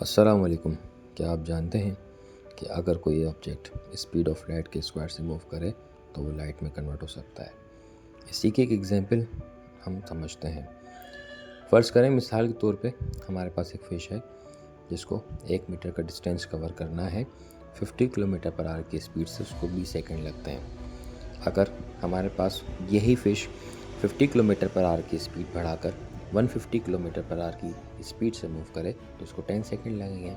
السلام علیکم۔ کیا آپ جانتے ہیں کہ اگر کوئی آبجیکٹ اسپیڈ آف لائٹ کے اسکوائر سے موو کرے تو وہ لائٹ میں کنورٹ ہو سکتا ہے؟ اسی کی ایک ایگزامپل ہم سمجھتے ہیں۔ فرض کریں مثال کے طور پہ ہمارے پاس ایک فش ہے جس کو 1 میٹر کا ڈسٹینس کور کرنا ہے 50 کلومیٹر پر آور کی اسپیڈ سے، اس کو 20 سیکنڈ لگتے ہیں۔ اگر ہمارے پاس یہی فش 50 کلومیٹر پر آور کی اسپیڈ بڑھا کر 150 کلومیٹر پر آور کی اسپیڈ سے موو کرے تو اس کو 10 سیکنڈ لگیں گے،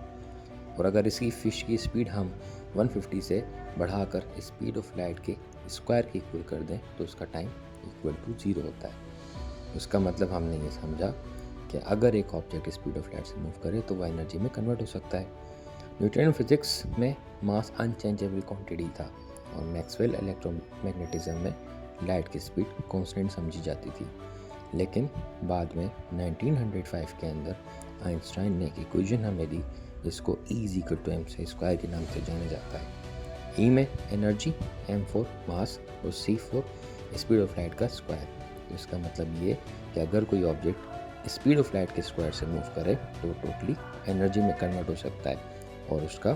اور اگر اسی فش کی اسپیڈ ہم 150 سے بڑھا کر اسپیڈ آف لائٹ کے اسکوائر کی ایکول کر دیں تو اس کا ٹائم ایکول ٹو 0 ہوتا ہے۔ اس کا مطلب ہم نے یہ سمجھا کہ اگر ایک آبجیکٹ اسپیڈ آف لائٹ سے موو کرے تو وہ انرجی میں کنورٹ ہو سکتا ہے۔ نیوٹن فزکس میں ماس انچینجیبل کوانٹٹی تھا، اور میکسویل الیکٹرو میگنیٹزم میں لائٹ کی اسپیڈ کانسٹنٹ سمجھی جاتی تھی۔ لیکن بعد میں 1905 کے اندر آئنسٹائن نے ایک ایکویشن ہمیں دی جس کو E=mc² کے نام سے جانا جاتا ہے۔ E میں انرجی، M4 ماس اور C4 اسپیڈ آف لائٹ کا اسکوائر۔ اس کا مطلب یہ کہ اگر کوئی آبجیکٹ اسپیڈ آف لائٹ کے اسکوائر سے موو کرے تو ٹوٹلی انرجی میں کنورٹ ہو سکتا ہے، اور اس کا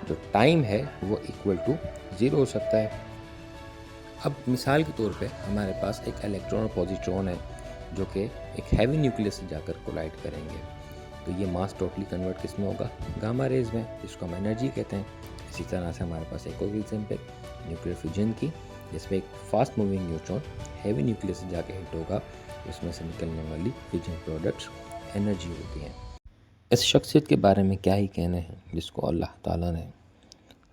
جو ٹائم ہے وہ ایکول ٹو 0 ہو سکتا ہے۔ اب مثال کے طور پہ ہمارے پاس ایک الیکٹرون اور پوزیٹرون ہے جو کہ ایک ہیوی نیوکلیس سے جا کر کولائڈ کریں گے، تو یہ ماس ٹوٹلی کنورٹ کس میں ہوگا؟ گاما ریز میں، جس کو ہم انرجی کہتے ہیں۔ اسی طرح سے ہمارے پاس ایک اور ایگزامپل نیوکلیئر فیوژن کی، جس میں ایک fast moving neutron heavy nucleus سے جا کے ہٹ ہوگا، اس میں سے نکلنے والی فیوژن پروڈکٹس انرجی ہوتی ہیں۔ اس شخصیت کے بارے میں کیا ہی کہنے ہیں جس کو اللہ تعالیٰ نے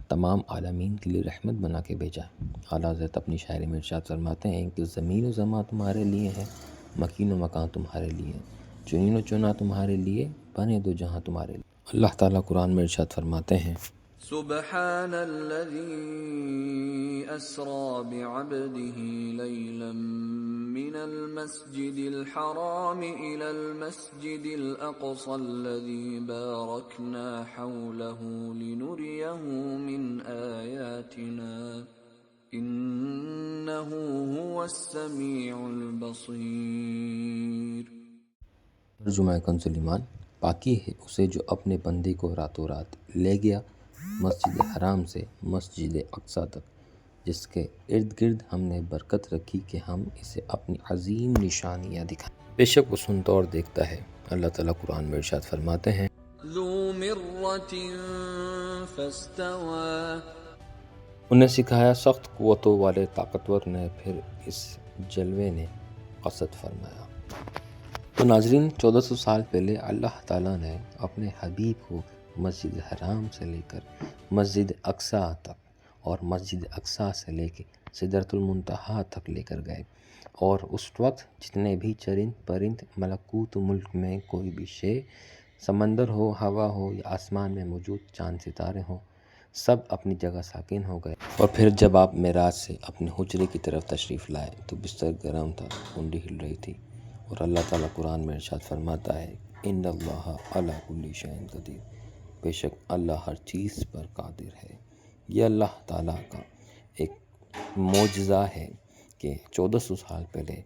تمام عالمین کے لیے رحمت بنا کے بھیجا۔ اعلیٰ حضرت اپنی شاعری میں ارشاد فرماتے ہیں کہ زمین و زمان تمہارے لیے ہے، مکین و مکان تمہارے لیے، چنین و چنا تمہارے لیے، بنے دو جہاں تمہارے لیے۔ اللہ تعالیٰ قرآن میں ارشاد فرماتے ہیں سبحان الذي أسرى بعبده ليلا من المسجد الحرام إلى المسجد الأقصى الذي باركنا حوله لنريه من آياتنا إنه هو السميع البصير۔ ترجمہ کنز ایمان، پاکی ہے اسے جو اپنے بندے کو راتوں رات لے گیا مسجد حرام سے مسجد اقصیٰ تک، جس کے ارد گرد ہم نے برکت رکھی کہ ہم اسے اپنی عظیم نشانیاں دکھائیں۔ بے شک وہ سنتا اور دیکھتا ہے۔ اللہ تعالیٰ قرآن میں ارشاد فرماتے ہیں ذو مرة فاستوى۔ انہیں سکھایا سخت قوتوں والے طاقتور نے، پھر اس جلوے نے قصد فرمایا۔ تو ناظرین، 1400 سال پہلے اللہ تعالیٰ نے اپنے حبیب کو مسجد حرام سے لے کر مسجد اقصیٰ تک، اور مسجد اقصیٰ سے لے کے سدرۃ المنتہا تک لے کر گئے، اور اس وقت جتنے بھی چرند پرند ملکوت ملک میں کوئی بھی شے، سمندر ہو، ہوا ہو یا آسمان میں موجود چاند ستارے ہوں، سب اپنی جگہ ساکن ہو گئے۔ اور پھر جب آپ معراج سے اپنے حجرے کی طرف تشریف لائے تو بستر گرم تھا، کنڈی ہل رہی تھی، اور اللہ تعالیٰ قرآن میں ارشاد فرماتا ہے ان اللہ علی کل شیء قدیر، بے شک اللہ ہر چیز پر قادر ہے۔ یہ اللہ تعالیٰ کا ایک معجزہ ہے کہ 1400 سال پہلے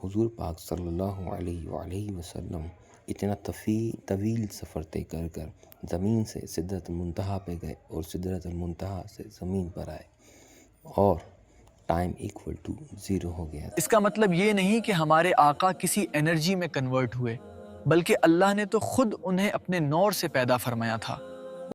حضور پاک صلی اللہ علیہ وآلہ وسلم اتنا طویل سفر طے کر کر زمین سے سدرۃ المنتہا پہ گئے، اور سدرۃ المنتہا سے زمین پر آئے، اور ٹائم ایکول ٹو 0 ہو گیا۔ اس کا مطلب یہ نہیں کہ ہمارے آقا کسی انرجی میں کنورٹ ہوئے، بلکہ اللہ نے تو خود انہیں اپنے نور سے پیدا فرمایا تھا۔